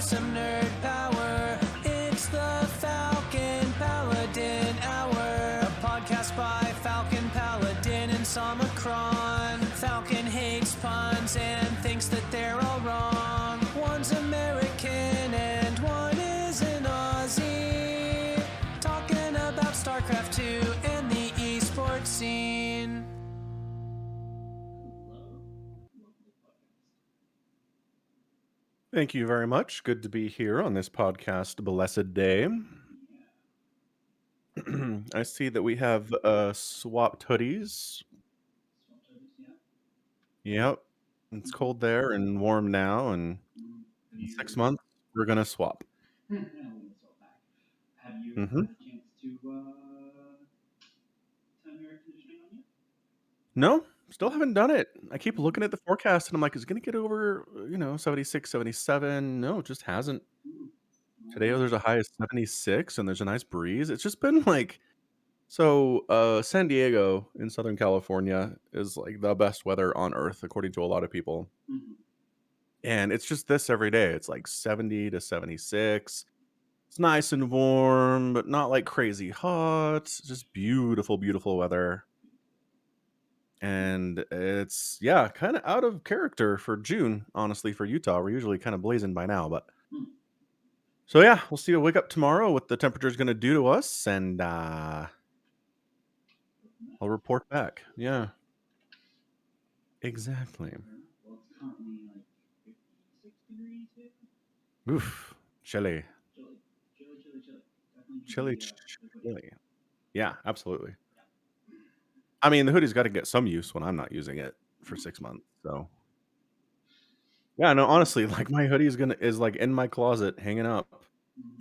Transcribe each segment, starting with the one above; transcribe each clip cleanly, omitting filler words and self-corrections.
some nerd power. It's the Falcon Paladin Hour, a podcast by Falcon, Paladin, and Somicron. Falcon hates puns and thinks that they're all wrong. One's American and one is an Aussie, talking about StarCraft 2 and the esports scene. Thank you very much. Good to be here on this podcast, Blessed Day. I see that we have swapped hoodies. Yep. It's cold there and warm now, and in 6 months, we're going to swap. Have you had a chance to turn your air conditioning on yet? No, still haven't done it. I keep looking at the forecast, and I'm like, is it going to get over, 76, 77? No, it just hasn't. Today there's a high of 76, and there's a nice breeze. It's just been like... So, San Diego in Southern California is like the best weather on Earth, according to a lot of people. Mhm. And it's just this every day. It's like 70 to 76. It's nice and warm, but not like crazy hot. It's just beautiful, beautiful weather. And it's, kind of out of character for June, honestly, for Utah. We're usually kind of blazing by now, but... So, we'll see. We'll wake up tomorrow what the temperature's going to do to us, and I'll report back. Yeah. Exactly. Well, it's currently like 56 degrees here. Oof. Chilly. Chilly. Chilly. Yeah, absolutely. I mean, the hoodie's got to get some use when I'm not using it for 6 months. So, yeah, no, honestly, like my hoodie is like in my closet hanging up,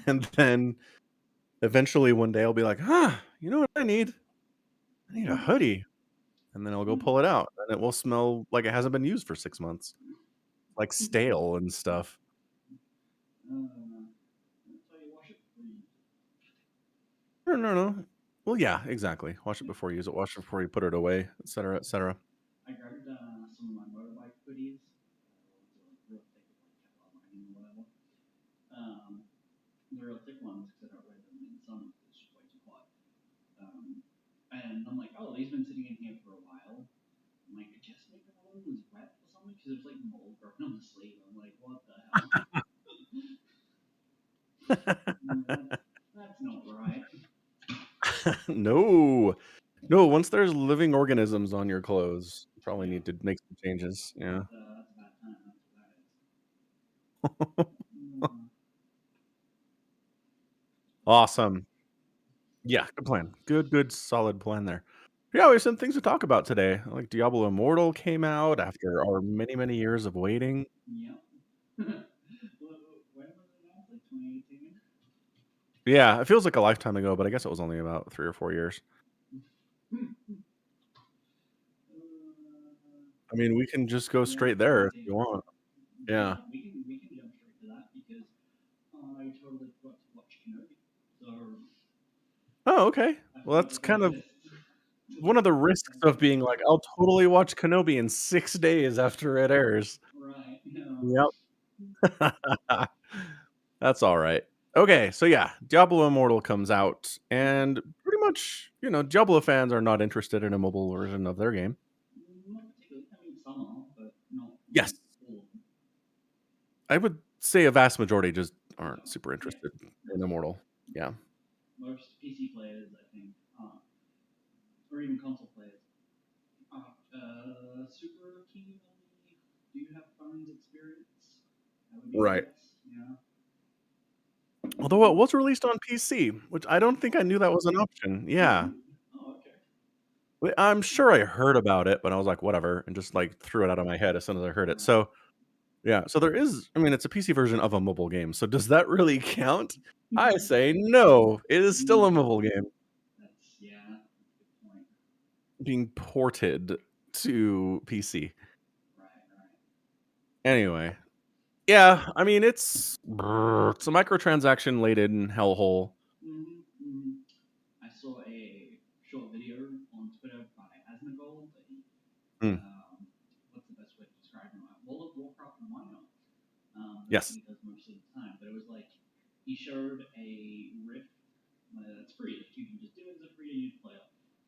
and then eventually one day I'll be like, you know what I need? I need a hoodie, and then I'll go pull it out, and it will smell like it hasn't been used for 6 months, like stale and stuff. No. Well, yeah, exactly. Wash it before you use it. Wash it before you put it away, etc., etc. I grabbed some of my motorbike hoodies. Real thick, like whatever. The real thick ones because I don't wear them in the summer. It's just way too hot. And I'm like, oh, these have been sitting in here for a while. I'm like, I guess maybe one of them was wet or something because there's like mold growing on the sleeve. I'm like, what the hell? That's not right. No. Once there's living organisms on your clothes, you probably need to make some changes. Yeah. That's about time. That's what that is. Awesome. Yeah, good plan. Good, solid plan there. Yeah, we have some things to talk about today. Like Diablo Immortal came out after our many, many years of waiting. Yeah. When was it announced? Like 2018? Yeah, it feels like a lifetime ago, but I guess it was only about 3 or 4 years. I mean, we can just go straight there if you want. Yeah. We can jump straight to that because I totally forgot to watch Kenobi. So. Oh, okay. Well, that's kind of one of the risks of being like, I'll totally watch Kenobi in 6 days after it airs. Right. Yep. That's all right. Okay, so Diablo Immortal comes out, and pretty much, Diablo fans are not interested in a mobile version of their game. Not particularly. I mean, some are, but not. Yes. All of them. I would say a vast majority just aren't super interested in Immortal. Yeah. Most PC players, I think, aren't, or even console players, aren't super keen on the do you have phones experience? That would be Right. nice. Yeah. Although it was released on PC, which I don't think I knew that was an option. Yeah. Oh, okay. I'm sure I heard about it, but I was like, whatever, and just like threw it out of my head as soon as I heard it. So, so there is, it's a PC version of a mobile game. So does that really count? I say no. It is still a mobile game. That's a good point. Being ported to PC. Right. Anyway. Yeah, I mean, it's a microtransaction laden hellhole. I saw a short video on Twitter by Asmongold. What's the best way to describe him? World of Warcraft and Minecraft. Yes. He does most of the time. he showed a rift that's free. Like you can just do it as a free to use player,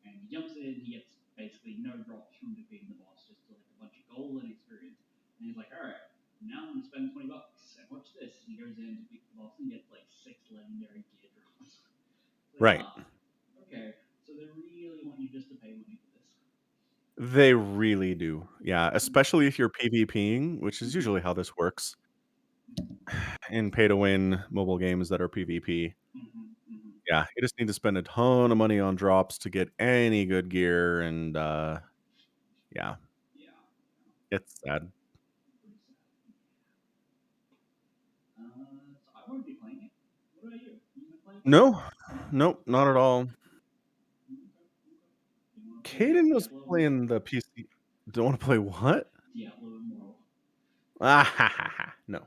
and he jumps in. He gets basically no drops from defeating the boss, just like a bunch of gold and experience. And he's like, all right, now I'm gonna spend $20 and watch this. And he goes in to beat the boss and gets like 6 legendary gear drops. Like, Right. okay, so they really want you just to pay money for this. They really do. Yeah, especially if you're PvPing, which is usually how this works in pay-to-win mobile games that are PvP. Yeah, you just need to spend a ton of money on drops to get any good gear, and yeah, Yeah. it's sad. Pretty sad. So I won't be playing it. What about you? You gonna play it? No, nope, not at all. Okay. You wanna play Caden was Diablo playing the PC. Don't want to play what? Diablo Immortal. Ah, ha, ha, ha. No.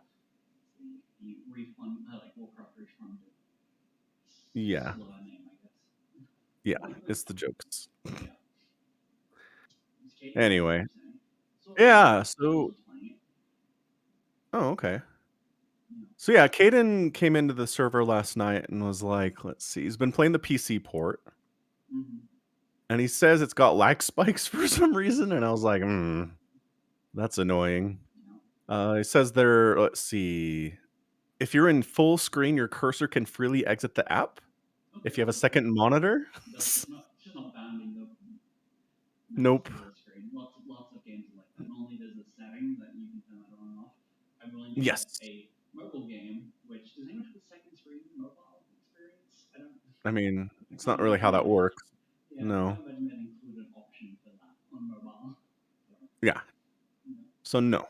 The refund, like Warcraft refund. Yeah, Slower name, I guess. yeah, it's the jokes. Yeah. It's Katie, Anyway, you're saying? So yeah. Katie So, was playing it. oh, okay. Yeah. So yeah, Caden came into the server last night and was like, "Let's see." He's been playing the PC port, and he says it's got lag spikes for some reason, and I was like, that's annoying." He says there. Let's see. If you're in full screen, your cursor can freely exit the app. Okay, If you have a second monitor, it's just not bounding the nope. full screen. Lots of games are like that. Normally there's a setting that you can turn that on and off. I'm willing to Yes. get a mobile game, which does anyone have a second screen mobile experience? I don't. I mean, it's not really how that works. Yeah, No. I can't imagine that include an option for that on mobile. Yeah. No. So no.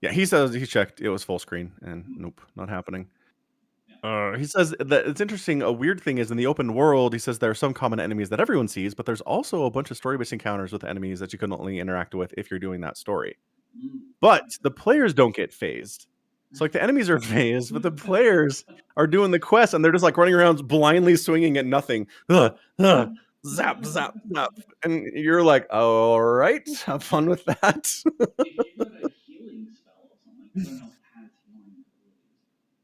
Yeah, he says he checked. It was full screen, and nope, not happening. He says that it's interesting. A weird thing is in the open world, he says there are some common enemies that everyone sees, but there's also a bunch of story-based encounters with enemies that you can only interact with if you're doing that story. But the players don't get phased. So like the enemies are phased, but the players are doing the quest and they're just like running around blindly swinging at nothing. Zap, zap, zap. And you're like, all right, have fun with that. If you've got a healing spell or something, I don't know if it has healing abilities,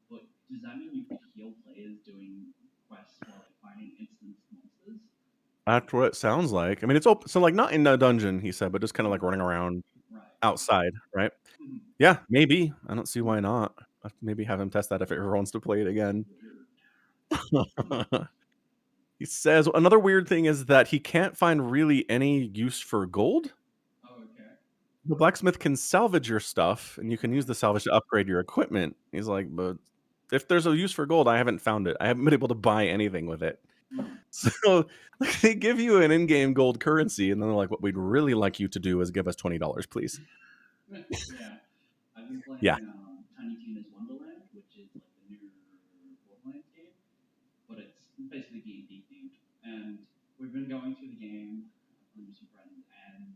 but does that mean you could heal players doing quests while like fighting instance monsters? That's what it sounds like. I mean, it's open, so like not in a dungeon, he said, but just kind of like running around Right. outside, right? Yeah, maybe. I don't see why not. Maybe have him test that if he ever wants to play it again. He says another weird thing is that he can't find really any use for gold. Oh, okay. The blacksmith can salvage your stuff, and you can use the salvage to upgrade your equipment. He's like, but if there's a use for gold, I haven't found it. I haven't been able to buy anything with it. So like, they give you an in-game gold currency, and then they're like, what we'd really like you to do is give us $20, please. Yeah. I've been playing Yeah. Tiny Tina's Wonderland, which is like the new Borderlands game, but it's basically D&D themed. And we've been going through the game with some friends, and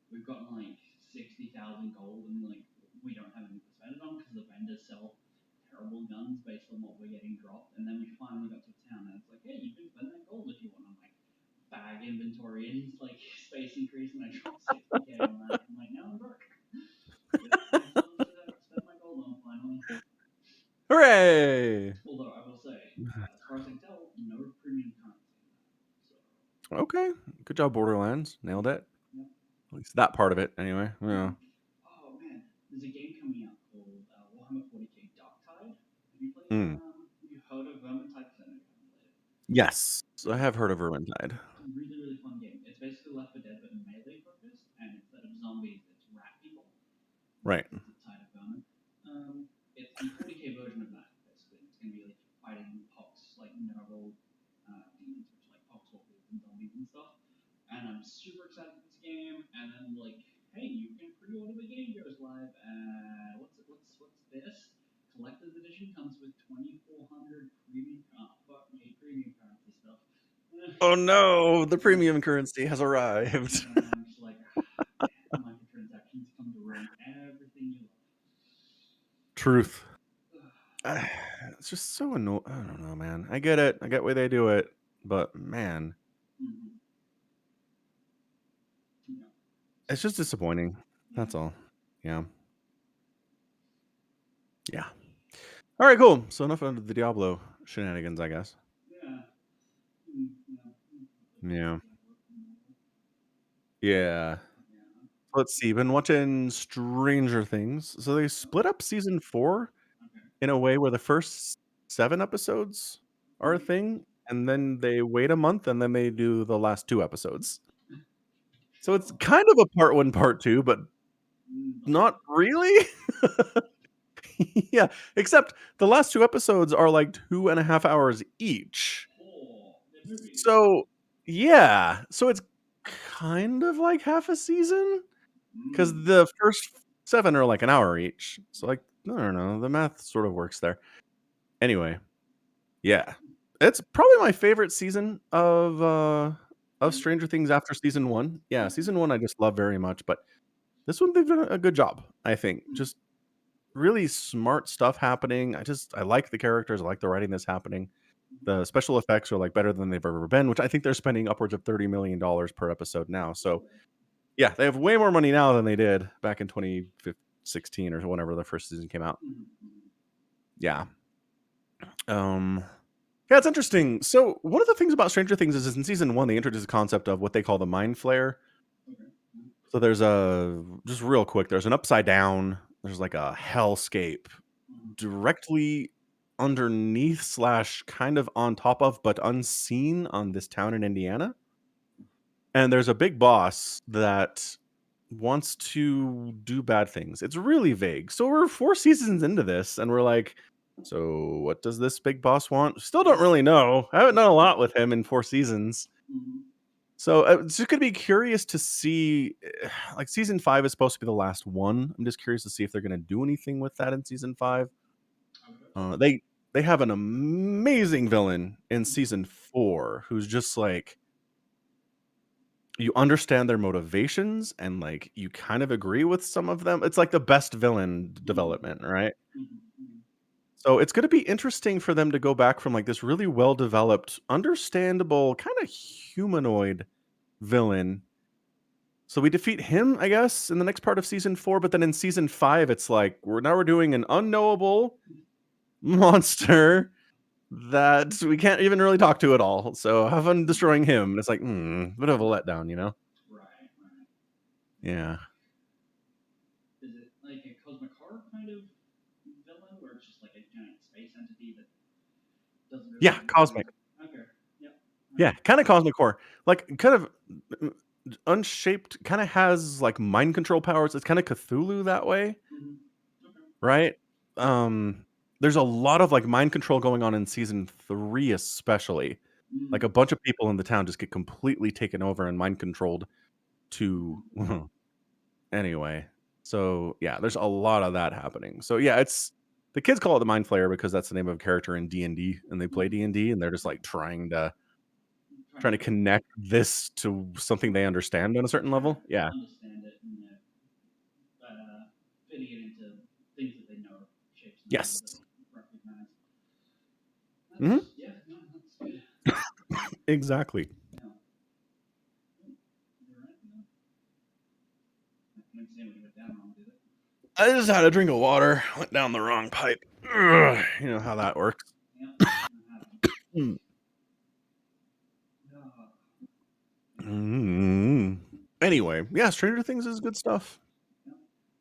we've gotten like 60,000 gold, and like we don't have anything to spend it on because the vendors sell terrible guns based on what we're getting dropped. And then we finally got to a town, and it's like, hey, you can spend that gold if you want. I'm like, bag inventory, and it's like space increase, and I dropped 60k on that. I'm like, now I'm broke. Spend my gold on finally. Hooray! Although I will say, as far as I can tell, no premium currency in that. So. Okay, good job, Borderlands. Nailed it. Yep. At least that part of it, anyway. Yeah. Oh man, there's a game coming out called Warhammer 40k Darktide. Have you played? Mm. Have you heard of Vermintide? Because I know you haven't played it. Yes, I have heard of Vermintide. It's a really, really fun game. It's basically Left 4 Dead but melee focused, and instead of zombies, it's rat people. Right. It's a type of vermin. It's the 40k version of that, basically. It's going to be like fighting pox, like nerval demons, which are like poxwalkers and zombies and stuff. And I'm super excited for this game. And then like, hey, you can pre-order the game goes live. What's this? Collector's edition comes with 2,400 premium. Oh fuck me, premium currency stuff. Oh no, the premium currency has arrived. And I'm just like, microtransactions come to ruin everything you love. Truth. It's just so annoying. I don't know, man. I get it. I get why they do it, but man, it's just disappointing. That's all. Yeah. Yeah. All right, cool. So enough of the Diablo shenanigans, I guess. Yeah. Yeah. Yeah. Yeah. Let's see. Been watching Stranger Things. So they split up season 4 Okay. in a way where the first 7 episodes are a thing, and then they wait a month, and then they do the last 2 episodes. So it's kind of a part 1, part 2, but not really. Yeah, except the last 2 episodes are like 2.5 hours each. Oh, the movies. So, yeah. So it's kind of like half a season, because the first 7 are like an hour each. So, like, I don't know, the math sort of works there. Anyway, yeah. It's probably my favorite season of Stranger Things after season 1. Yeah, season 1 I just love very much, but this one they've done a good job, I think. Just really smart stuff happening. I like the characters. I like the writing that's happening. The special effects are like better than they've ever been, which I think they're spending upwards of $30 million per episode now. So yeah, they have way more money now than they did back in 2016 or whenever the first season came out. Yeah. Yeah, it's interesting. So one of the things about Stranger Things is in season 1 they introduced the concept of what they call the mind flare. So there's just real quick, there's an upside down, there's like a hellscape directly underneath slash kind of on top of but unseen on this town in Indiana. And there's a big boss that wants to do bad things. It's really vague. So we're 4 seasons into this and we're like, so what does this big boss want? Still don't really know. I haven't done a lot with him in 4 seasons. So it's just going to be curious to see, like season 5 is supposed to be the last one. I'm just curious to see if they're going to do anything with that in season 5. They have an amazing villain in season 4 who's just like, you understand their motivations and like you kind of agree with some of them. It's like the best villain development, right? So it's going to be interesting for them to go back from like this really well developed, understandable, kind of humanoid villain. So we defeat him, I guess, in the next part of season 4, but then in season 5 it's like we're doing an unknowable monster that we can't even really talk to at all. So have fun destroying him. And it's like, bit of a letdown, you know? Right. Yeah. Is it like a Cosmic Horror kind of villain, where it's just like a giant space entity that doesn't really... Yeah, cosmic. Okay. Yep. Yeah, kind of cosmic horror. Like kind of unshaped, kind of has like mind control powers. It's kind of Cthulhu that way. Okay. Right? There's a lot of like mind control going on in season 3 especially. Like a bunch of people in the town just get completely taken over and mind controlled to anyway. So yeah, there's a lot of that happening. So yeah, it's the kids call it the mind flayer because that's the name of a character in D&D, and they play D&D, and they're just like trying to connect this to something they understand on a certain level. Yeah. Understand it and fitting it into things that they know, shapes and Yes. recognize. Yeah, no, that's good. Exactly. Yeah. I can't say we went down wrong, did it? I just had a drink of water, went down the wrong pipe. Ugh, you know how that works. Anyway, yeah, Stranger Things is good stuff.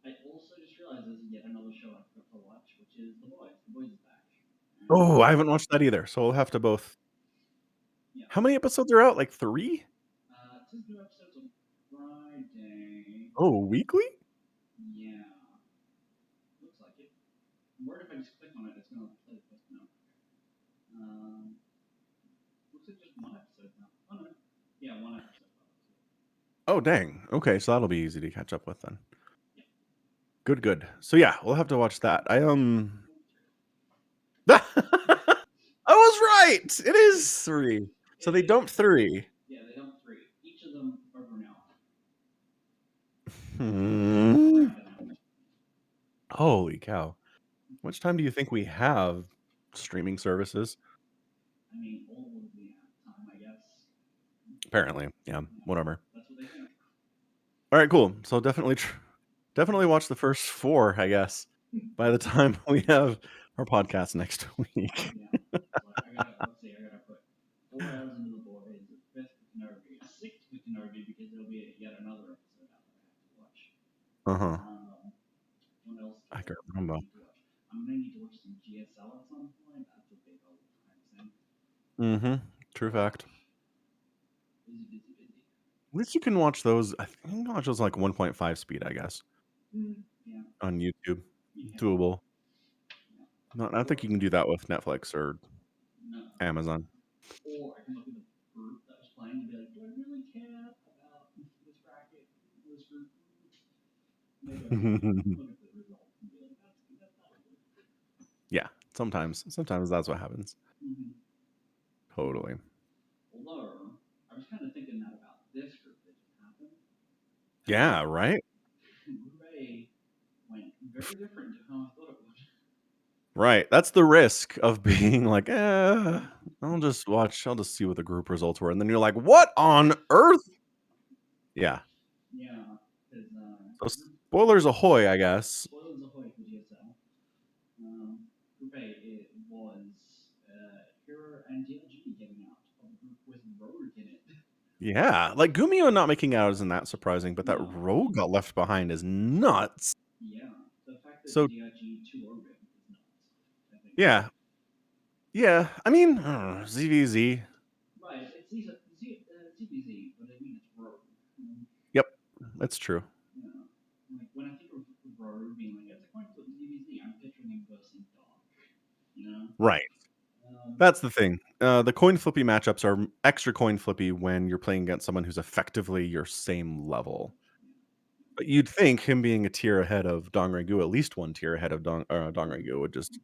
I also just realized there's yet another show I've got to watch, which is The Boys. The Boys is back. Oh, I haven't watched that either, so we'll have to both. Yeah. How many episodes are out? Like 3? It says new episodes on Friday. Oh, weekly? Yeah. Looks like it. I'm worried if I just click on it, it's going to play the first note. Looks like just 1 episode now. Oh, no. Yeah, 1 episode. Oh, dang. Okay, so that'll be easy to catch up with then. Good. So yeah, we'll have to watch that. I was right. It is 3. So they dumped 3. Yeah, they dumped 3. Each of them over now. Holy cow. How much time do you think we have streaming services? I mean, all of the time, I guess. Apparently. Yeah, whatever. That's what they think. All right, cool. So definitely watch the first 4, I guess. By the time we have our podcast next week. Yeah. Like let's see, I gotta put 4 hours into the boys, a 5th for Kenobi, a 6th for Kenobi because there'll be yet another episode out that I have to watch. What else? I can't remember. Need to watch? I'm gonna need to watch some GSL at some point. That's a big old time thing. True fact. Busy. At least you can watch those. I think you can watch those like 1.5 speed, I guess, Yeah. on YouTube. Yeah. Doable. Yeah. No, I don't think you can do that with Netflix or Amazon. Or I can look at the group that was playing and be like, do I really care about this bracket, this group? Maybe I can look at the results and be like, that's good. Yeah, sometimes that's what happens. Totally. Although, I was kind of thinking that about this group that just happened. Yeah, right? Group A went very different to how I thought it would. Right. That's the risk of being like, I'll just see what the group results were. And then you're like, what on earth? Yeah. Yeah. So spoilers ahoy, I guess. Spoilers ahoy for GSL. Group A, it was Hero and DLG getting out of the group with Rogue in it. Yeah. Like Gumio not making out isn't that surprising, but that Rogue got left behind is nuts. Yeah. The fact that So, DLG 2 Orbit is nuts, I think. Yeah. Yeah. I mean, ZVZ. Right. It's ZVZ, but I mean it's Rogue. Yep. That's true. Yeah. Like when I think of Rogue being like, it's a coin flip ZVZ, I'm picturing him versus Dark. You know? Right. That's the thing. The coin flippy matchups are extra coin flippy when you're playing against someone who's effectively your same level. But you'd think him being a tier ahead of Dong Rengu, at least one tier ahead of Dong Rengu, would just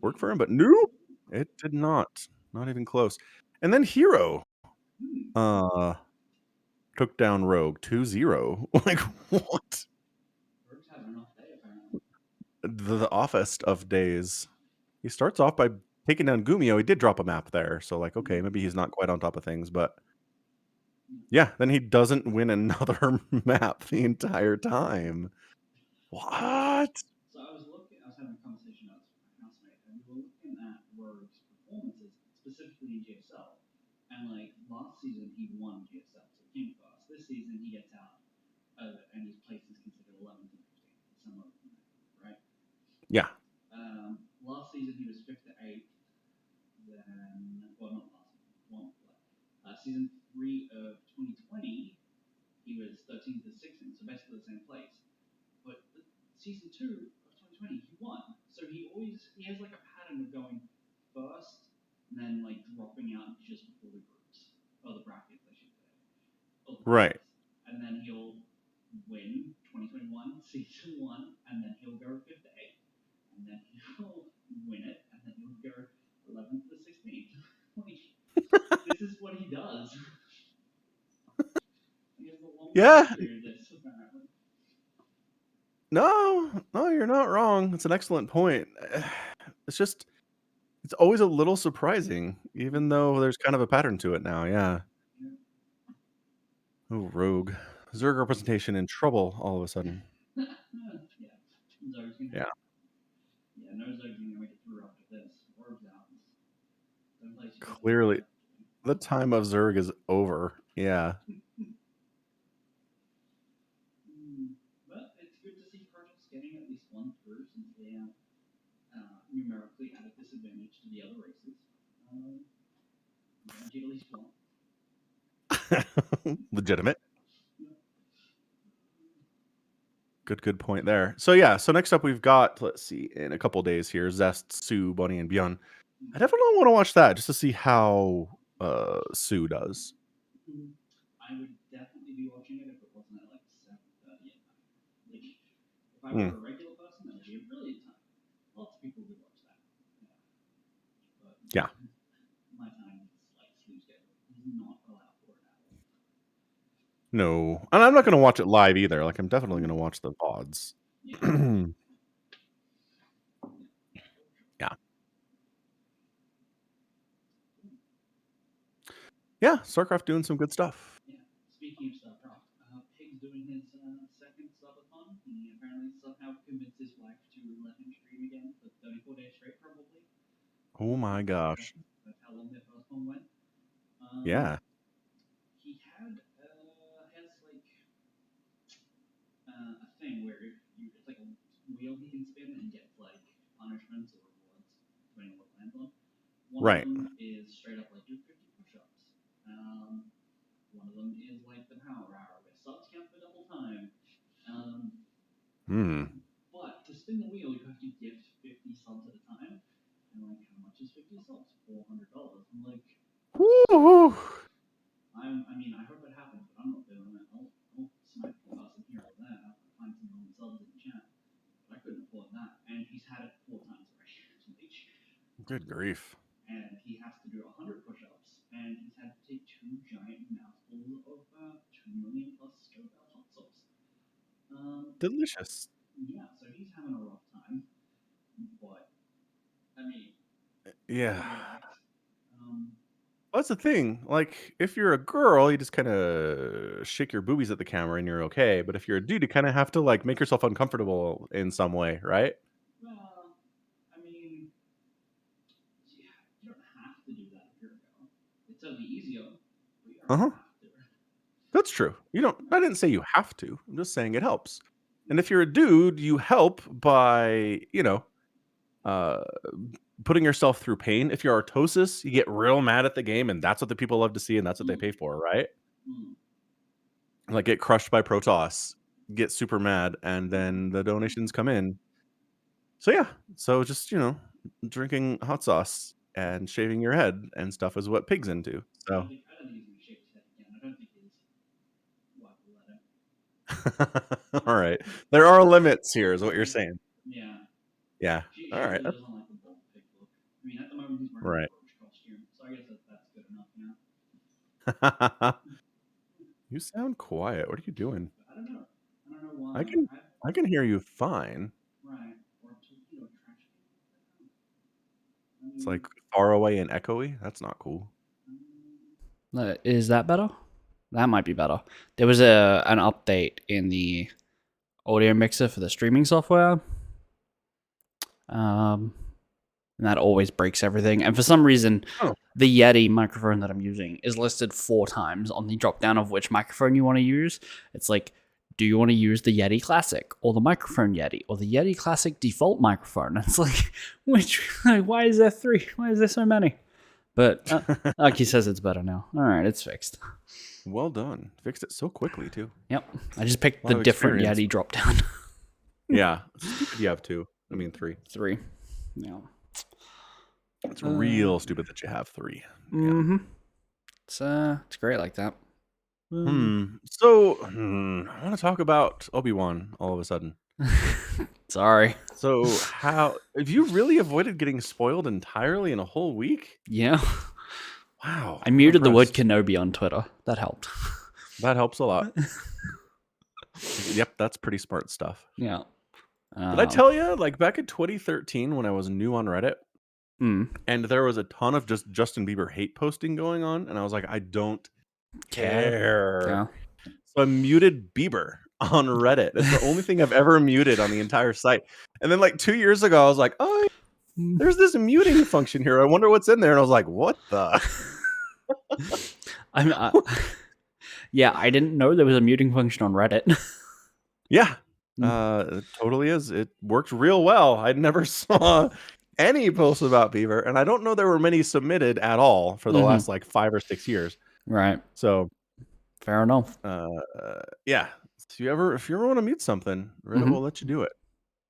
work for him. But nope, it did not. Not even close. And then Hero took down Rogue 2-0. Like, what? Rogue's having an off day, apparently. The offest of days. He starts off by taking down Gumio. He did drop a map there. So, like, okay, maybe he's not quite on top of things. But, yeah, then he doesn't win another map the entire time. What? So I was having a conversation with my housemate, and we were looking at Rogue's performances, specifically in GSL. And, like, last season he won GSL, so he came first. This season he gets out, and his place is considered 11th and 15th, somewhere in there, right? Yeah. Last season he was 5th to 8th. Then, well, not last season, season 3 of 2020, he was 13th to 16th, so basically the same place. But season 2 of 2020, he won. So he has like a pattern of going first and then like dropping out just before the groups or the brackets, I should say. Right. And then he'll win 2021 season 1, and then he'll go 5th to 8th, and then he'll win it, and then he'll go 11th to 16th. This is what he does. He has the longest history of this, apparently. No, you're not wrong. It's an excellent point. It's always a little surprising, even though there's kind of a pattern to it now. Yeah. Oh, Rogue. Zerg representation in trouble all of a sudden. Yeah. Yeah. Yeah, no Zerg's gonna make it through after this. Rogue's out. Clearly, the time of Zerg is over. Yeah. But it's good to see projects getting at least one through, since they are numerically at a disadvantage to the other races. Guaranteed at least one. Legitimate. Good point there. So yeah, so next up we've got, let's see, in a couple days here, Zest, Sue, Bunny, and Beyond. I definitely want to watch that just to see how Sue does. I would definitely be watching it if it wasn't at like 7:30 at night. Like, if I were a regular person, that would be a brilliant time. Lots of people would watch that. But yeah. My time is like sleep schedule. Is not allowed for it at all. No, and I'm not going to watch it live either. Like, I'm definitely going to watch the VODs. Yeah. Yeah, StarCraft doing some good stuff. Yeah. Speaking of StarCraft, Pig's doing his second subathon. He apparently somehow convinced his wife to let him stream again for 34 days Oh my gosh. That's how long their first one went. Yeah. He has like a thing where if you it's like a wheel he can spin and gets like punishments or rewards depending on what lands on. One of Right. them is straight up like do 50 push-ups. One of them is like the power hour where subs count for double time. But to spin the wheel, you have to gift 50 subs at a time. And like, how much is 50 subs? $400. I'm like, Woo-hoo. I mean, I hope it happens, but I'm not doing it. I'll smack the person here or there. I'll find some non-subs in the chat. But I couldn't afford that. And he's had it 4 times already. Good grief. And he has to do 100 push-ups. And he's had to take 2 giant mouthfuls of 2 million plus hot sauce. Delicious. Yeah, so he's having a rough time. But, I mean, Yeah. Um, That's the thing. Like, if you're a girl, you just kind of shake your boobies at the camera and you're okay. But if you're a dude, you kind of have to like make yourself uncomfortable in some way, right? well, I mean, yeah, you don't have to do that if you're a girl. It's certainly easier, but you don't have to. That's true. You don't. I didn't say you have to. I'm just saying it helps. And if you're a dude, you help by putting yourself through pain. If you're artosis, you get real mad at the game, and that's what the people love to see, and that's what they pay for, right? Like get crushed by Protoss, get super mad, and then the donations come in. So yeah, so just drinking hot sauce and shaving your head and stuff is what pigs into. So. I don't think he's going to shave his head again. I don't think his wife will let him. All right. There are limits here, is what you're saying. Yeah. Yeah. She all right. Really doesn't like the bald pig look. I mean, at the moment he's wearing a roach costume, so I guess that's good enough now. You sound quiet. What are you doing? I don't know why. I can hear you fine. Right. Or torpedo trash. It's like far away and echoey. That's not cool. Is that better? That might be better. There was an update in the audio mixer for the streaming software. And that always breaks everything. And for some reason, the Yeti microphone that I'm using is listed 4 times on the drop down of which microphone you want to use. It's like, do you want to use the Yeti Classic or the microphone Yeti or the Yeti Classic default microphone? It's like, why is there 3? Why is there so many? But Aki says it's better now. All right, it's fixed. Well done. Fixed it so quickly, too. Yep. I just picked the different Yeti drop down. Yeah. Stupid you have 2. I mean, 3. 3. Yeah. It's real stupid that you have 3. Mm-hmm. It's great like that. So, I want to talk about Obi-Wan all of a sudden. Sorry. So, have you really avoided getting spoiled entirely in a whole week? Yeah. Wow. I muted the word Kenobi on Twitter. That helped. That helps a lot. Yep, that's pretty smart stuff. Yeah. Did I tell you, like back in 2013 when I was new on Reddit, and there was a ton of just Justin Bieber hate posting going on, and I was like, I don't care. Yeah. So I muted Bieber on Reddit. It's the only thing I've ever muted on the entire site. And then like 2 years ago, I was like, oh, there's this muting function here. I wonder what's in there. And I was like, what the? Yeah, I didn't know there was a muting function on Reddit. Yeah, it totally is. It worked real well. I never saw any posts about Bieber, and I don't know there were many submitted at all for the last like 5 or 6 years. Right. So fair enough. Yeah. So if you ever want to mute something, Reddit will let you do it.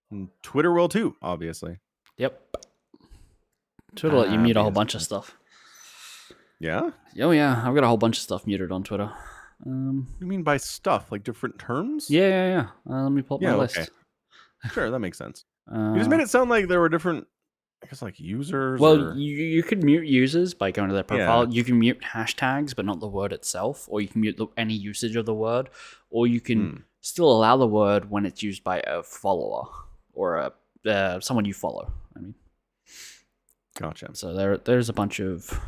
And Twitter will too, obviously. Yep. Twitter let you mute a whole bunch of stuff. Yeah? Oh yeah, I've got a whole bunch of stuff muted on Twitter. You mean by stuff, like different terms? Yeah. Let me pull up my list. Okay. Sure, that makes sense. You just made it sound like there were different, I guess, like users. Well, you could mute users by going to their profile. Yeah. You can mute hashtags, but not the word itself. Or you can mute any usage of the word. Or you can still allow the word when it's used by a follower or someone you follow. I mean, gotcha. So there's a bunch of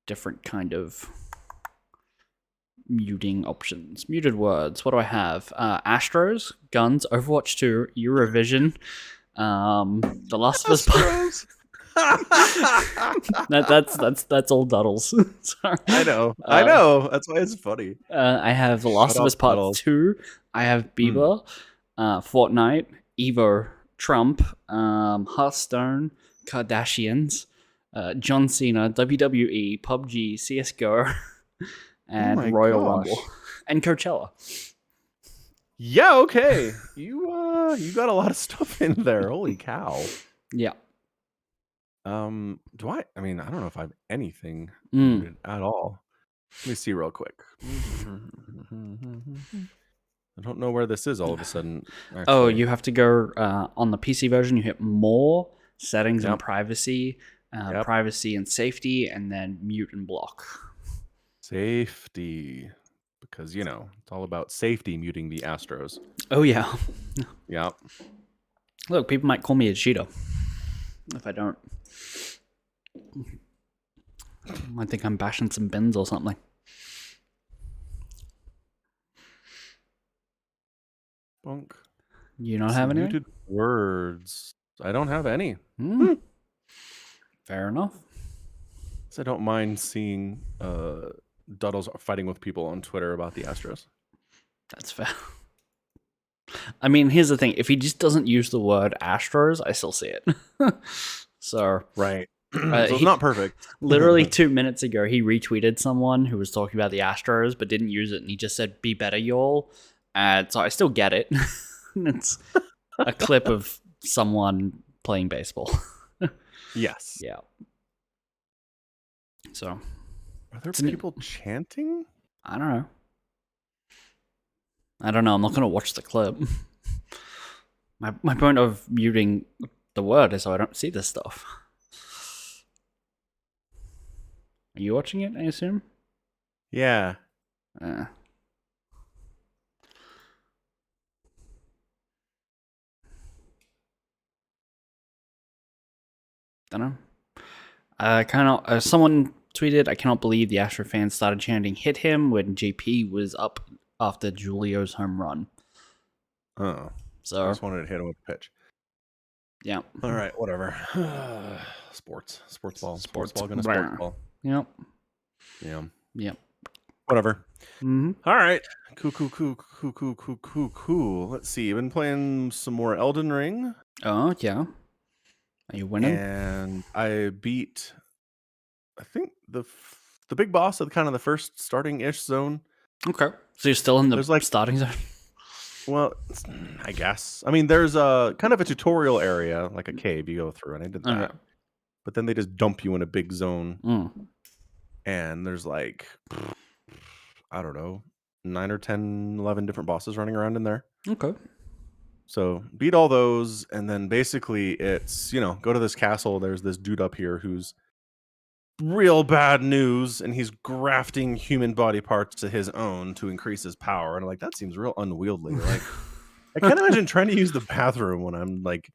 different kind of muting options. Muted words. What do I have? Astros, Guns, Overwatch 2, Eurovision, The Last of Us. That's all Duddles. Sorry. I know. That's why it's funny. I have The Last of Us Part Duddles. 2. I have Bieber, Fortnite, Evo, Trump, Hearthstone, Kardashians, John Cena, WWE, PUBG, CS:GO, and my Royal gosh. Rumble, and Coachella. Yeah, okay. You got a lot of stuff in there. Holy cow. Yeah. Do I? I mean, I don't know if I have anything Mm. muted at all. Let me see real quick. I don't know where this is all of a sudden. Actually. Oh, you have to go on the PC version. You hit More, Settings and Yep. Privacy, Yep. Privacy and Safety, and then Mute and Block. Safety, because it's all about safety. Muting the Astros. Oh yeah. Yeah. Look, people might call me a cheater if I don't. I think I'm bashing some bins or something. Bunk. You don't have any? Muted words. I don't have any. Fair enough. So I don't mind seeing Duddles fighting with people on Twitter about the Astros. That's fair. I mean, here's the thing. If he just doesn't use the word Astros, I still see it. So, right. So it's not perfect. Literally 2 minutes ago, he retweeted someone who was talking about the Astros, but didn't use it, and he just said, "Be better, y'all." And so I still get it. It's a clip of someone playing baseball. Yes. Yeah. So, Are there people chanting? I don't know. I'm not going to watch the clip. My point of muting the word is so I don't see this stuff. Are you watching it, I assume? Yeah. Don't know. Someone tweeted, "I cannot believe the Astro fans started chanting 'hit him' when JP was up after Julio's home run." Oh. So I just wanted to hit him with a pitch. Yeah. All right, whatever. Sports ball gonna sports ball. Yep. Yeah. Yep. Whatever. Mm-hmm. All right. Cool. Let's see. I've been playing some more Elden Ring. Oh yeah. Are you winning? And I beat, I think the big boss of kind of the first starting-ish zone. Okay. So you're still in the starting zone? Well, I guess. I mean, there's a kind of a tutorial area, like a cave you go through, and I did that. Okay. But then they just dump you in a big zone. Mm. And there's I don't know, 9 or 10, 11 different bosses running around in there. Okay. So beat all those, and then basically it's, go to this castle. There's this dude up here who's real bad news, and he's grafting human body parts to his own to increase his power. And I'm like, that seems real unwieldy. Like, I can't imagine trying to use the bathroom when I'm like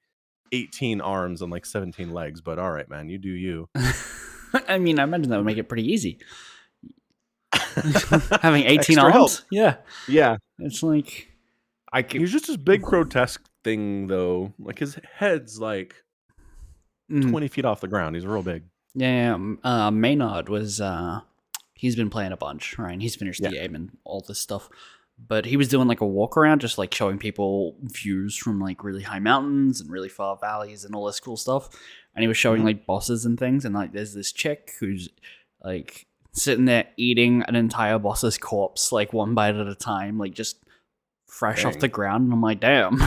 18 arms and like 17 legs, but all right, man, you do you. I mean, I imagine that would make it pretty easy. Having 18 Extra arms? help. Yeah. Yeah. It's like He's just this big grotesque thing, though. Like, his head's like 20 feet off the ground. He's real big. Yeah. Maynard was he's been playing a bunch, right? And he's finished the game and all this stuff. But he was doing like a walk around, just like showing people views from like really high mountains and really far valleys and all this cool stuff. And he was showing like bosses and things. And like there's this chick who's like sitting there eating an entire boss's corpse, like one bite at a time, like just fresh off the ground. And I'm like, damn.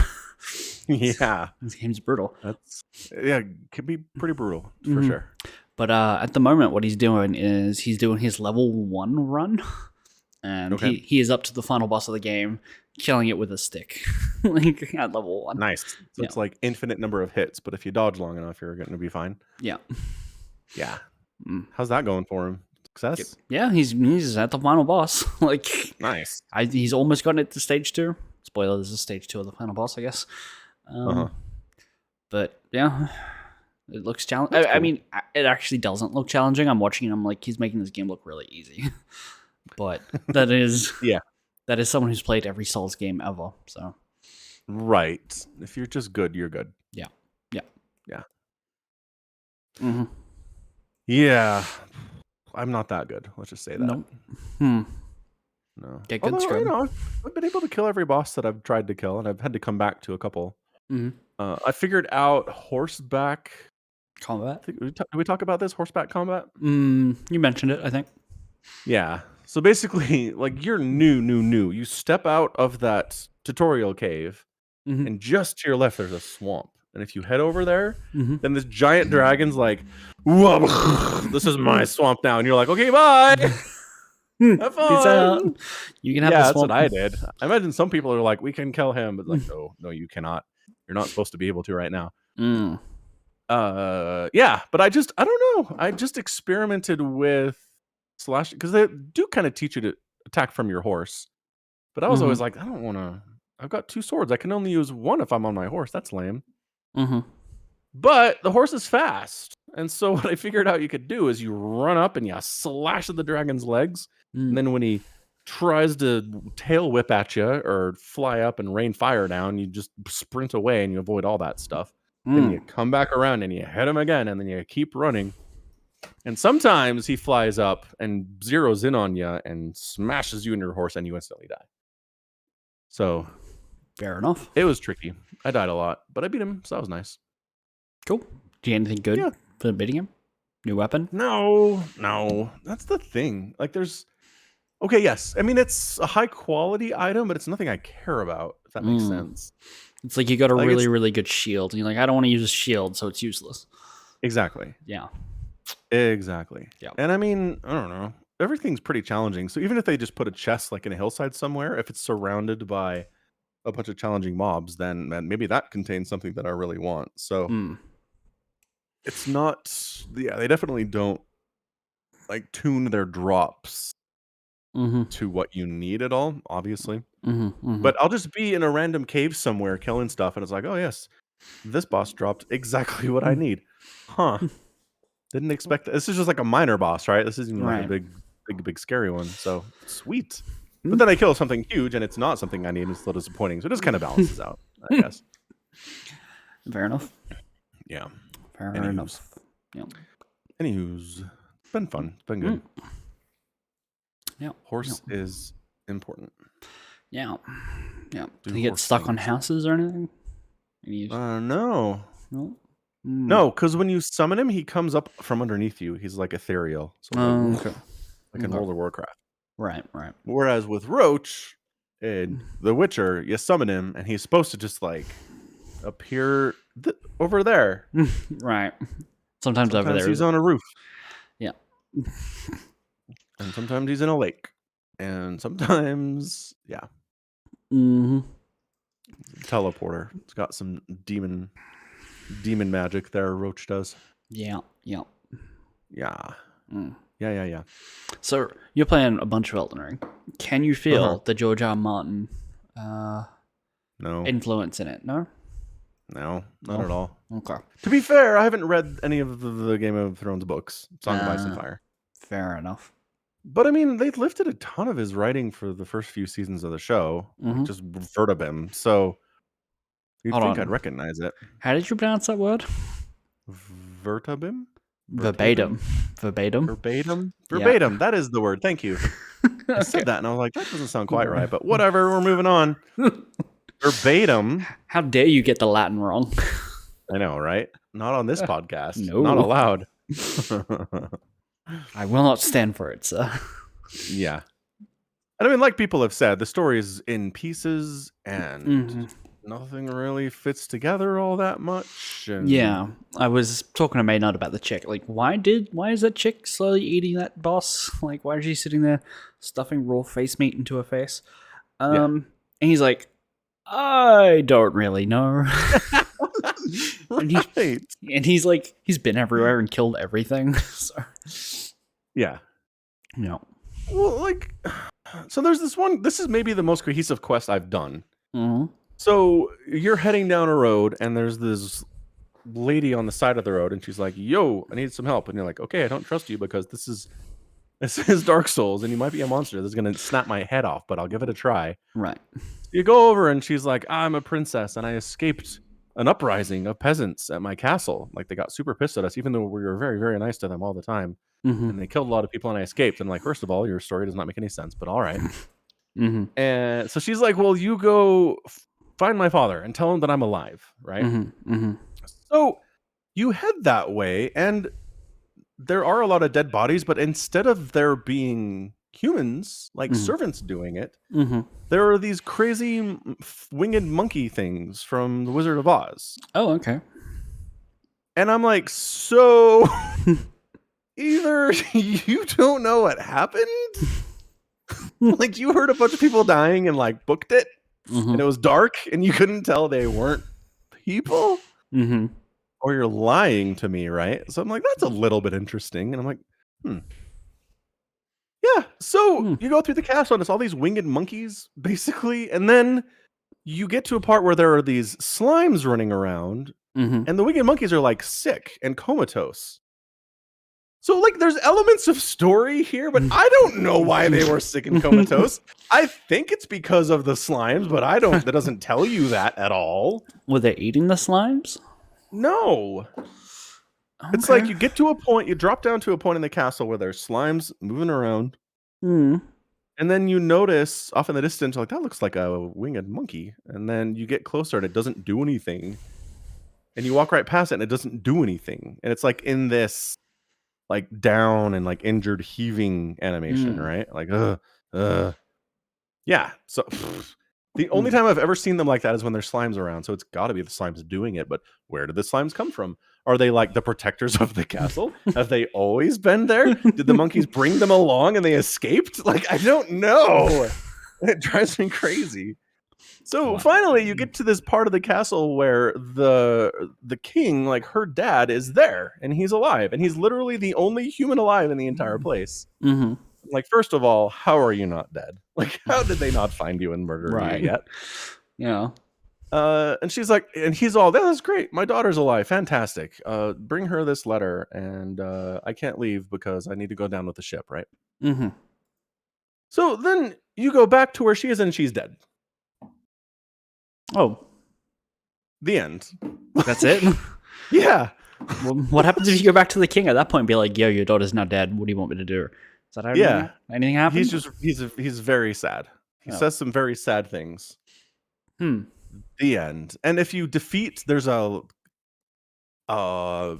Yeah. This game's brutal. It can be pretty brutal for sure. But at the moment, what he's doing is he's doing his level 1 run. And he is up to the final boss of the game, killing it with a stick, like at level 1. Nice. So it's like infinite number of hits, but if you dodge long enough, you're going to be fine. Yeah. Yeah. How's that going for him? Success? Yeah, he's at the final boss. Like, nice. He's almost gotten it to stage 2. Spoiler: this is stage 2 of the final boss, I guess. But yeah, it looks challenging. Cool. I mean, it actually doesn't look challenging. I'm watching and I'm like, he's making this game look really easy. But that is that is someone who's played every Souls game ever. So right, if you're just good, you're good. Yeah. Mm-hmm. Yeah, I'm not that good. Let's just say that. Nope. Hmm. No. Get good Although, scrub. I've been able to kill every boss that I've tried to kill, and I've had to come back to a couple. Mm-hmm. I figured out horseback. Combat. Did we talk about this horseback combat? You mentioned it, I think. Yeah. So basically, like you're new. You step out of that tutorial cave, Mm-hmm. and just to your left there's a swamp. And if you head over there, Mm-hmm. then this giant dragon's like, "Whoa, this is my swamp now," and you're like, "Okay, bye." Have fun. Peace out. You can have the That's swamp. what I did. I imagine some people are like, "We can kill him," but like, no, you cannot. You're not supposed to be able to right now. Mm. Yeah, but I don't know. I just experimented with slash because they do kind of teach you to attack from your horse. But I was always like, I don't want to. I've got 2 swords. I can only use one if I'm on my horse. That's lame. Mm-hmm. But the horse is fast, and so what I figured out you could do is you run up and you slash at the dragon's legs, and then when he tries to tail whip at you or fly up and rain fire down, you just sprint away and you avoid all that stuff. Then you come back around and you hit him again, and then you keep running. And sometimes he flies up and zeroes in on you and smashes you and your horse, and you instantly die. So Fair enough. it was tricky. I died a lot, but I beat him, so that was nice. Cool. Do you get anything good Yeah. for beating him? New weapon? No. That's the thing. Like there's okay, yes. I mean it's a high quality item, but it's nothing I care about, if that makes sense. It's like you got a Like, really, it's- really good shield. And you're like, I don't want to use a shield, so it's useless. Exactly. Yeah. Exactly. Yeah. And I mean, I don't know. Everything's pretty challenging. So even if they just put a chest like in a hillside somewhere, if it's surrounded by a bunch of challenging mobs, then maybe that contains something that I really want. So Mm. it's not they definitely don't like tune their drops Mm-hmm. to what you need at all, obviously. Mm-hmm. Mm-hmm. But I'll just be in a random cave somewhere killing stuff, and it's like, oh yes, this boss dropped exactly what I need. Huh. Didn't expect that. This is just like a minor boss, right? This isn't like a Right. big scary one. So sweet. But then I kill something huge and it's not something I need, and it's still disappointing. So it just kind of balances out, I guess. Fair enough. Yeah. Fair Anywho's. enough. Yeah. Anywho's, it's been fun. It's been good. Yeah. Horse is important. Yeah. Yeah. Do Do you get horse stuck on things. houses or anything? Any- No. no. No, because when you summon him, he comes up from underneath you. He's like ethereal. So like Okay. in Okay. World of Warcraft. Right. Right. Whereas with Roach in The Witcher, you summon him and he's supposed to just like appear over there. Right. Sometimes over there. He's on a roof. Yeah. And sometimes he's in a lake. And sometimes, yeah, Mm-hmm. teleporter. It's got some demon magic there, Roach does. Yeah. Yeah. Yeah. Mm. Yeah. So you're playing a bunch of Elden Ring. Can you feel Uh-huh. the George R. R. Martin No. influence in it? No. No, not No? at all. Okay. To be fair, I haven't read any of the Game of Thrones books, Song of Ice and Fire. Fair enough. But I mean, they lifted a ton of his writing for the first few seasons of the show, Mhm. just verbatim. So you'd Hold think on. I'd recognize it. How did you pronounce that word? Verbatim? Verbatim. Verbatim. Verbatim? Yeah. Verbatim. That is the word. Thank you. I said that and I was like, that doesn't sound quite right, but whatever. We're moving on. Verbatim. How dare you get the Latin wrong? I know, right? Not on this podcast. No. Not allowed. I will not stand for it, sir. Yeah. And I mean, like people have said, the story is in pieces and Mhm. nothing really fits together all that much. And Yeah, I was talking to Maynard about the chick. Like, why is that chick slowly eating that boss? Like, why is she sitting there stuffing raw face meat into her face? And he's like, I don't really know. Right. And he's like, he's been everywhere and killed everything. So, Yeah. no. Well, like, so there's this one. This is maybe the most cohesive quest I've done. Mm-hmm. So you're heading down a road, and there's this lady on the side of the road, and she's like, "Yo, I need some help." And you're like, "Okay, I don't trust you because this is Dark Souls, and you might be a monster that's gonna snap my head off, but I'll give it a try." Right. You go over, and she's like, "I'm a princess, and I escaped an uprising of peasants at my castle. Like they got super pissed at us, even though we were very, very nice to them all the time. Mm-hmm. And they killed a lot of people and I escaped. And like, first of all, your story does not make any sense, but all right. Mm-hmm. And so she's like, well, you go find my father and tell him that I'm alive, right? Mm-hmm. Mm-hmm. So you head that way, and there are a lot of dead bodies, but instead of there being humans, like servants doing it, there are these crazy winged monkey things from The Wizard of Oz. Oh, okay. And I'm like, so either you don't know what happened, like you heard a bunch of people dying and like booked it, and it was dark and you couldn't tell they weren't people, or you're lying to me, right? So I'm like, that's a little bit interesting. And I'm like, yeah. So you go through the castle and it's all these winged monkeys, basically. And then you get to a part where there are these slimes running around, and the winged monkeys are like sick and comatose. So like there's elements of story here, but I don't know why they were sick and comatose. I think it's because of the slimes, but that doesn't tell you that at all. Were they eating the slimes? No. Okay. It's like you get to a point, you drop down to a point in the castle where there's slimes moving around. And then you notice off in the distance, like, that looks like a winged monkey. And then you get closer and it doesn't do anything. And you walk right past it and it doesn't do anything. And it's like in this like down and like injured heaving animation, right? Like, yeah. So the only time I've ever seen them like that is when there's slimes around. So it's got to be the slimes doing it. But where did the slimes come from? Are they like the protectors of the castle? Have they always been there? Did the monkeys bring them along and they escaped? Like, I don't know. It drives me crazy. So finally, you get to this part of the castle where the king, like her dad, is there and he's alive, and he's literally the only human alive in the entire place. Like, first of all, how are you not dead? Like, how did they not find you and murder you yet? Yeah. And she's like, and he's all, that's great. My daughter's alive. Fantastic. Bring her this letter, and I can't leave because I need to go down with the ship, right? So then you go back to where she is, and she's dead. Oh. The end. That's it? Yeah. Well, what happens if you go back to the king at that point and be like, yo, your daughter's now dead. What do you want me to do? Is that how anything happens? He's very sad. He says some very sad things. The end. And if you defeat, there's a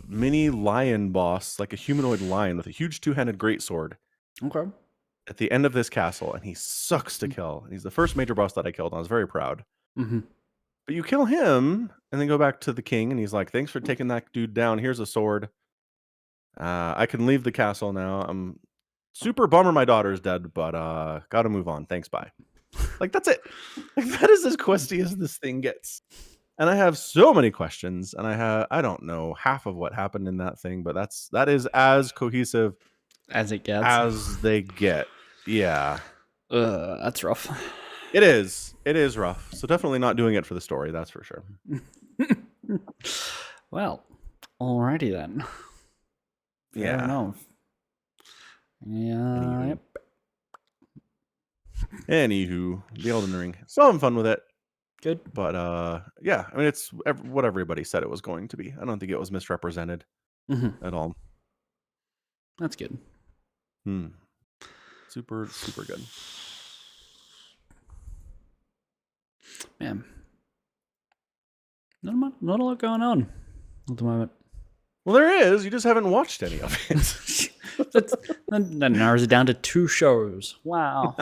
mini lion boss, like a humanoid lion with a huge two-handed greatsword. Okay. At the end of this castle, and he sucks to kill. He's the first major boss that I killed, and I was very proud. But you kill him, and then go back to the king, and he's like, thanks for taking that dude down. Here's a sword. I can leave the castle now. I'm super bummer my daughter's dead, but gotta move on. Thanks, bye. Like, that's it. Like, that is as questy as this thing gets. And I have so many questions, and I don't know half of what happened in that thing, but that is as cohesive as it gets. As they get. Yeah. That's rough. It is. It is rough. So definitely not doing it for the story, that's for sure. Well, alrighty then. Yeah. I don't know. Yeah. Yep. Anywho, the Elden Ring. So I'm fun with it. Good. But yeah, I mean, it's what everybody said it was going to be. I don't think it was misrepresented at all. That's good. Super, super good. Man. Not a lot going on at the moment. Well, there is. You just haven't watched any of it. That narrows it down to 2 shows. Wow.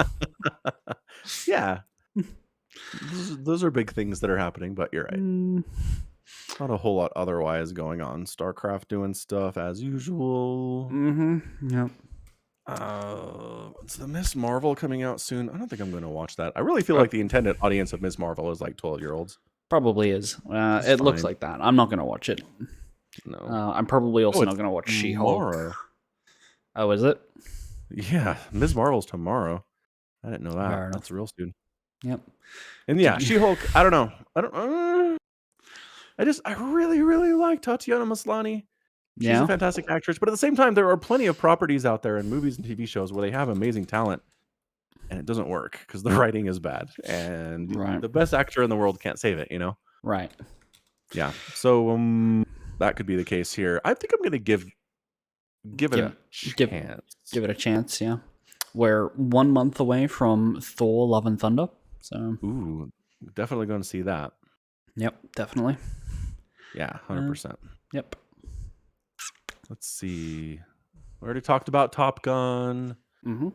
Yeah. Those are big things that are happening, but you're right. Not a whole lot otherwise going on. StarCraft doing stuff as usual. Yep. Is the Miss Marvel coming out soon? I don't think I'm going to watch that. I really feel like the intended audience of Miss Marvel is like 12-year-olds. Probably is. It looks like that. I'm not going to watch it. No. I'm probably also not going to watch She-Hulk. Oh, is it? Yeah, Ms. Marvel's tomorrow. I didn't know that. That's real soon. Yep. And yeah, She-Hulk. I don't know. I really, really like Tatiana Maslany. She's a fantastic actress, but at the same time, there are plenty of properties out there in movies and TV shows where they have amazing talent, and it doesn't work because the writing is bad, and the best actor in the world can't save it. You know. Right. Yeah. So that could be the case here. I think I'm going to give it a chance. Give it a chance, yeah. We're 1 month away from Thor: Love and Thunder, so Ooh, definitely going to see that. Yep, definitely. Yeah, 100%. Yep. Let's see. We already talked about Top Gun. Mm-hmm.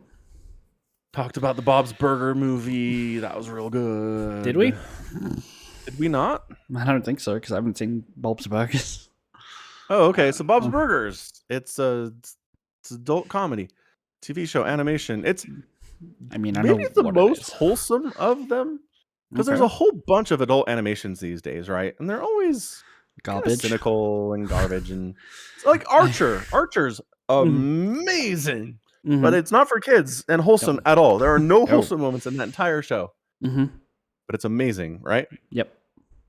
Talked about the Bob's Burger movie. That was real good. Did we? Did we not? I don't think so, because I haven't seen Bob's Burgers. Oh, okay. So Bob's Burgers. It's adult comedy, TV show, animation. It's I mean, I maybe know the what most wholesome of them, because there's a whole bunch of adult animations these days, right? And they're always garbage, cynical and garbage, and it's like Archer. Archer's amazing, but it's not for kids and wholesome at all. There are no wholesome moments in that entire show, but it's amazing, right? Yep.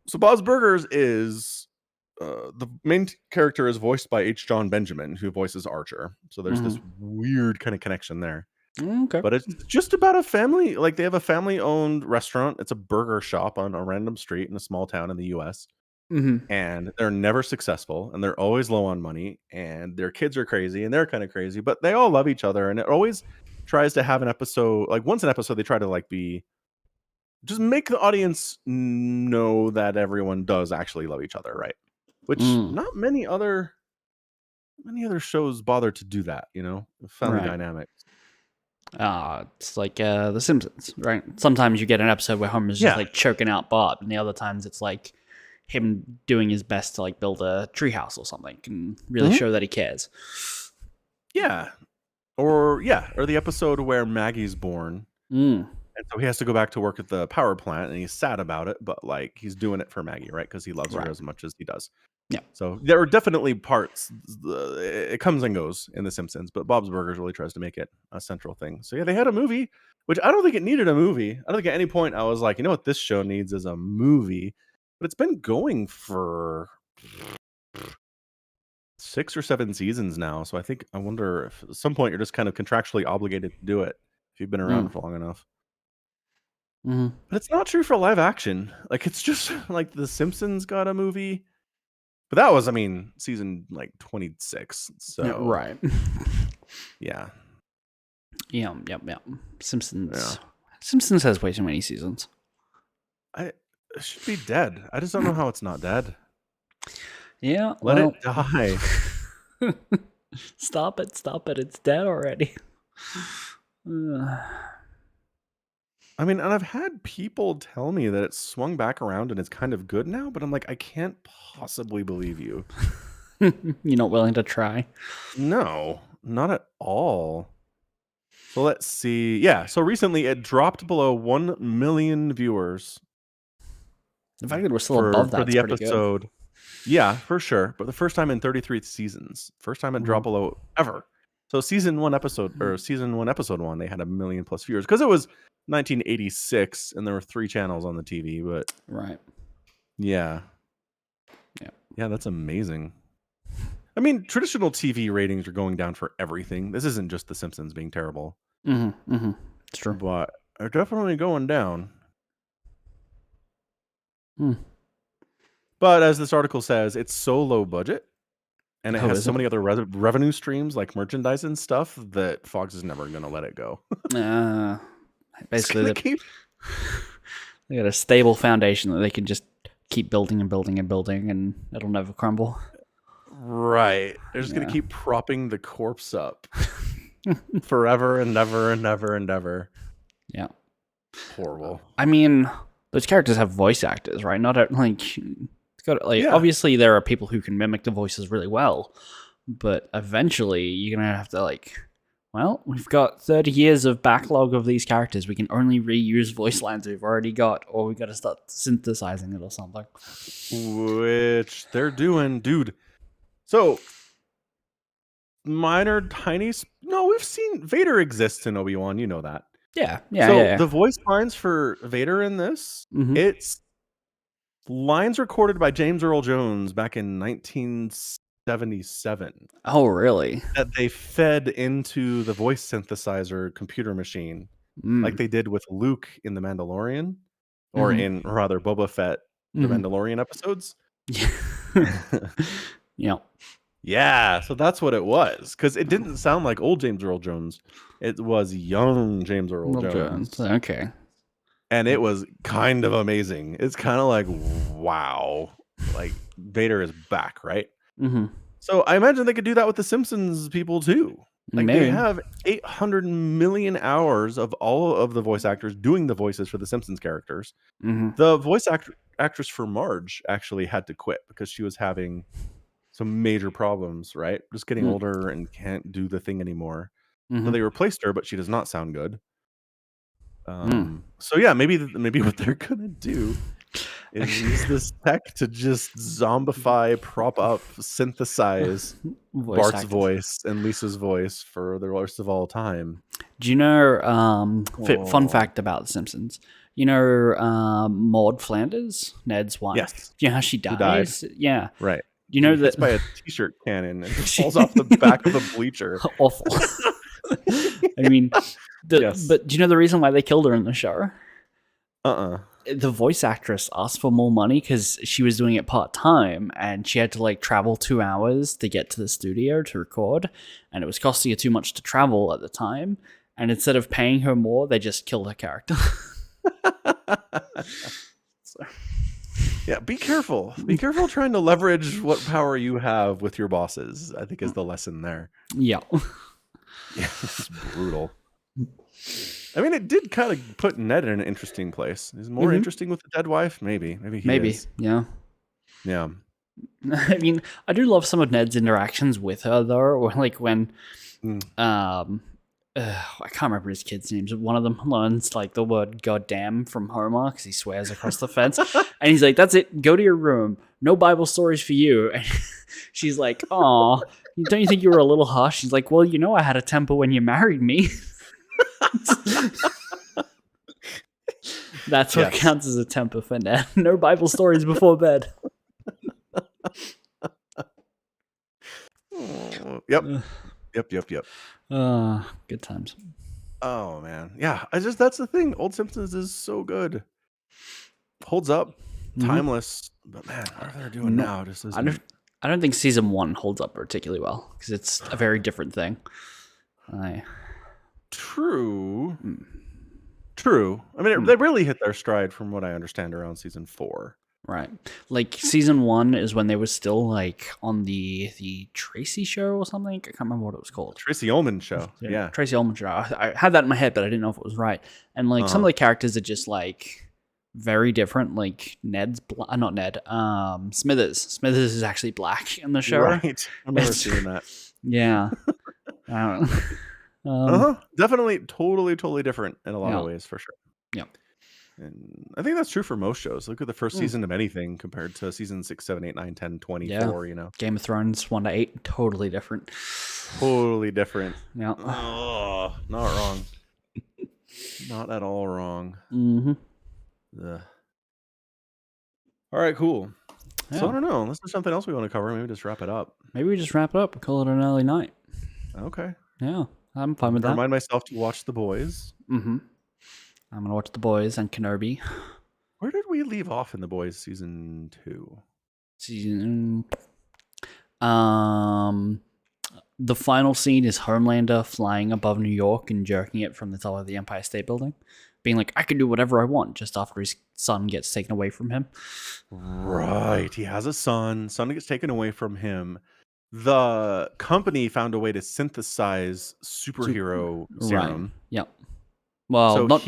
So Bob's Burgers is the main character is voiced by H. John Benjamin, who voices Archer. So there's this weird kind of connection there. Okay. But it's just about a family. Like, they have a family-owned restaurant. It's a burger shop on a random street in a small town in the U.S. And they're never successful, and they're always low on money, and their kids are crazy, and they're kind of crazy, but they all love each other. And it always tries to have an episode, like once an episode, they try to like just make the audience know that everyone does actually love each other, right? Which not many other shows bother to do that, family dynamics. It's like The Simpsons, right? Sometimes you get an episode where Homer's just like choking out Bart, and the other times it's like him doing his best to like build a treehouse or something and really show that he cares. Yeah. Or the episode where Maggie's born. And so he has to go back to work at the power plant, and he's sad about it, but like he's doing it for Maggie, right? Because he loves her as much as he does. Yeah. So there are definitely parts, it comes and goes in The Simpsons, but Bob's Burgers really tries to make it a central thing. So yeah, they had a movie, which I don't think it needed a movie. I don't think at any point I was like, you know what this show needs is a movie. But it's been going for 6 or 7 seasons now. So I wonder if at some point you're just kind of contractually obligated to do it if you've been around for long enough. But it's not true for live action. Like, it's just like The Simpsons got a movie. But that was, season like 26. So right. Yeah. Yeah. Simpsons. Yeah. Simpsons has way too many seasons. It should be dead. I just don't know how it's not dead. Yeah. Let it die. Stop it. It's dead already. And I've had people tell me that it's swung back around and it's kind of good now, but I'm like, I can't possibly believe you. You're not willing to try? No, not at all. So let's see. Yeah, so recently it dropped below 1 million viewers. The fact that we're still above that for the episode. Good. Yeah, for sure. But the first time in 33 seasons. First time it dropped below ever. So season 1 episode 1, they had 1 million plus viewers. Because it was 1986 and there were 3 channels on the TV, but yeah, that's amazing. Traditional TV ratings are going down for everything. This isn't just The Simpsons being terrible. It's true, but they're definitely going down. But as this article says, it's so low budget and it has so many other revenue streams like merchandise and stuff that Fox is never going to let it go. Basically, they got a stable foundation that they can just keep building and building and building, and it'll never crumble. Right. They're just going to keep propping the corpse up forever and never and never and ever. Yeah. Horrible. Those characters have voice actors, right? Not like, it's got obviously there are people who can mimic the voices really well, but eventually you're going to have to we've got 30 years of backlog of these characters. We can only reuse voice lines we've already got, or we've got to start synthesizing it or something. Which they're doing, dude. So, minor, tiny... No, we've seen... Vader exists in Obi-Wan, you know that. Yeah. The voice lines for Vader in this, it's lines recorded by James Earl Jones back in 1977. Oh, really? That they fed into the voice synthesizer computer machine, like they did with Luke in The Mandalorian, or in rather Boba Fett, the Mandalorian episodes. Yeah. Yeah, so that's what it was. Because it didn't sound like old James Earl Jones. It was young James Earl Well, Jones. okay. And it was kind of amazing. It's kind of like, wow. Like, Vader is back, right? Mm-hmm. So I imagine they could do that with the Simpsons people too. Like Maybe. they have 800 million hours of all of the voice actors doing the voices for the Simpsons characters. Mm-hmm. The voice actress for Marge actually had to quit because she was having some major problems, right? Just getting older and can't do the thing anymore. So they replaced her, but she does not sound good. So yeah, maybe what they're gonna do is use this tech to just zombify, prop up, synthesize Bart's voice and Lisa's voice for the rest of all time. Do you know, fun fact about The Simpsons, you know Maud Flanders, Ned's wife? Yes. Do you know how she dies? Died. Yeah. Right. Do you know that by a t-shirt cannon and just falls off the back of a bleacher. Awful. I mean, Yes. But do you know the reason why they killed her in the show? The voice actress asked for more money because she was doing it part-time and she had to like travel 2 hours to get to the studio to record, and it was costing her too much to travel at the time, and instead of paying her more, they just killed her character. So. Yeah, be careful trying to leverage what power you have with your bosses, I think is the lesson there. Yeah. Yeah, it's brutal. I mean, it did kind of put Ned in an interesting place. Is more interesting with the dead wife? Maybe he is. Yeah. Yeah. I mean, I do love some of Ned's interactions with her though, or like when I can't remember his kids' names. One of them learns like the word "goddamn" from Homer because he swears across the fence, and he's like, "That's it. Go to your room. No Bible stories for you." And she's like, "Aw, don't you think you were a little harsh?" He's like, "Well, you know, I had a temper when you married me." That's what counts as a temper for Ned. No Bible stories before bed. Yep. Good times. Oh man, yeah. That's the thing. Old Simpsons is so good. Holds up, timeless. But man, what are they doing now? Just I don't think season 1 holds up particularly well because it's a very different thing. True. I mean, they really hit their stride from what I understand around season 4. Right. Like season 1 is when they were still like on the Tracy show or something. I can't remember what it was called. Tracy Ullman show. Yeah. Tracy Ullman show. I had that in my head, but I didn't know if it was right. And like some of the characters are just like very different. Like not Ned. Smithers. Smithers is actually black in the show. Right. I remember seeing that. Yeah. I don't know. Definitely totally different in a lot of ways, for sure. Yeah. And I think that's true for most shows. Look at the first season of anything compared to season 6, 7, 8, 9, 10, 24, you know. Game of Thrones 1 to 8, totally different. Totally different. Yeah. Oh, not wrong. Not at all wrong. Ugh. All right, cool. Yeah. So I don't know. Unless there's something else we want to cover, maybe just wrap it up. Maybe we just wrap it up and call it an early night. Okay. Yeah, I'm fine with that. Remind myself to watch The Boys. I'm going to watch The Boys and Kenobi. Where did we leave off in The Boys season 2? The final scene is Homelander flying above New York and jerking it from the top of the Empire State Building, being like, I can do whatever I want, just after his son gets taken away from him. Right. He has a son. Son gets taken away from him. The company found a way to synthesize superhero serum. Right. Yep. Well, so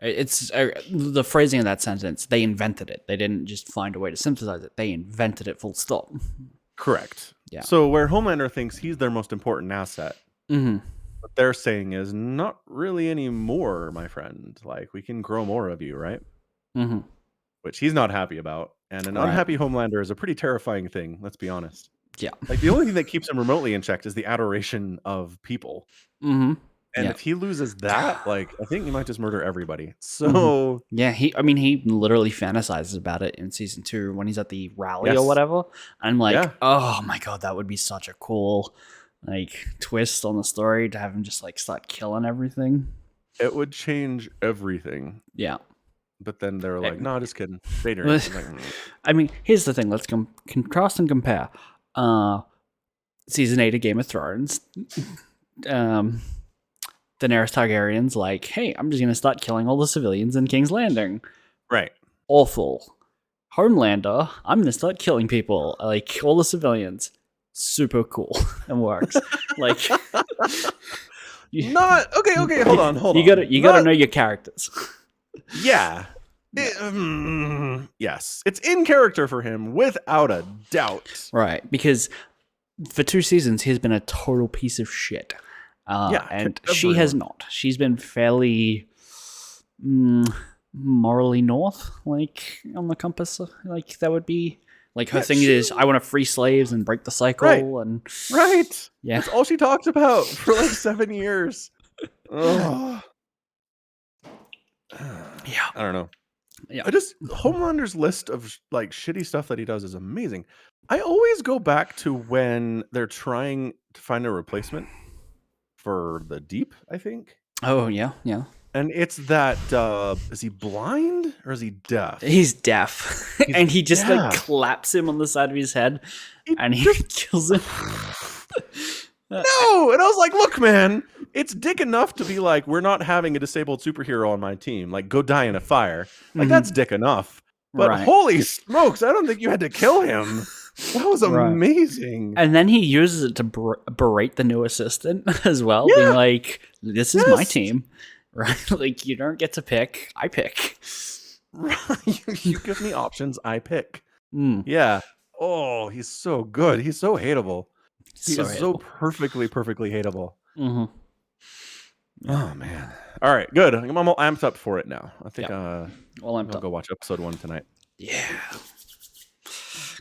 it's the phrasing of that sentence. They invented it. They didn't just find a way to synthesize it. They invented it. Full stop. Correct. Yeah. So where Homelander thinks he's their most important asset, what they're saying is not really anymore, my friend. Like, we can grow more of you, right? Which he's not happy about. And an unhappy Homelander is a pretty terrifying thing, let's be honest. Yeah. Like, the only thing that keeps him remotely in check is the adoration of people. And if he loses that, like, I think he might just murder everybody. So yeah, he literally fantasizes about it in season 2 when he's at the rally or whatever. And I'm like, oh my god, that would be such a cool like twist on the story to have him just like start killing everything. It would change everything. Yeah. But then they're like, no, just kidding. Vader. I mean, here's the thing. Let's contrast and compare. Season 8 of Game of Thrones. Daenerys Targaryen's like, hey, I'm just going to start killing all the civilians in King's Landing. Right. Awful. Homelander, I'm going to start killing people. Like, all the civilians. Super cool. And works. Like... Not... Okay, hold on. You gotta know your characters. Yeah. Yes. It's in character for him, without a doubt. Right. Because for 2 seasons, he's been a total piece of shit. And she has not. She's been fairly morally north, like, on the compass. Like, that would be... Like, her thing is, I want to free slaves and break the cycle. Right. Yeah. That's all she talked about for, like, 7 years. Ugh. Yeah. I don't know. Yeah. Homelander's list of, like, shitty stuff that he does is amazing. I always go back to when they're trying to find a replacement for the Deep, I think. Oh, yeah. And it's that, is he blind or is he deaf? He's deaf. And he just, like, claps him on the side of his head and he kills him. No! And I was like, look, man, it's dick enough to be like, we're not having a disabled superhero on my team. Like, go die in a fire. Like, that's dick enough. But holy smokes, I don't think you had to kill him. That was amazing. And then he uses it to berate the new assistant as well, being like, this is my team. Right? Like, you don't get to pick. I pick. You give me options. I pick. Yeah. Oh, he's so good. He's so hateable. So perfectly hateable. Mm-hmm. Oh, man. All right. Good. I'm all amped up for it now. I think I'll go watch episode 1 tonight. Yeah.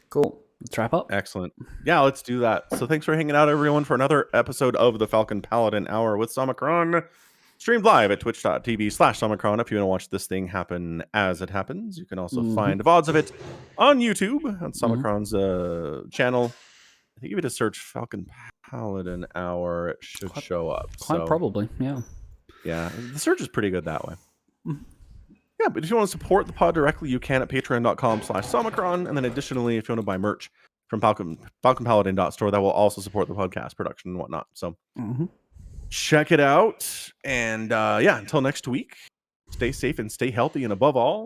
Cool. Let's wrap up. Excellent. Yeah, let's do that. So thanks for hanging out, everyone, for another episode of the Falcon Paladin Hour with Somicron. Streamed live at twitch.tv/Somicron. If you want to watch this thing happen as it happens, you can also find VODs of it on YouTube on Somicron's channel. I think if you just search Falcon Paladin Hour, it should show up. Quite probably, yeah. Yeah, the search is pretty good that way. Yeah, but if you want to support the pod directly, you can at patreon.com/Somicron. And then additionally, if you want to buy merch from FalconPaladin.store, that will also support the podcast production and whatnot. So check it out. And until next week, stay safe and stay healthy. And above all,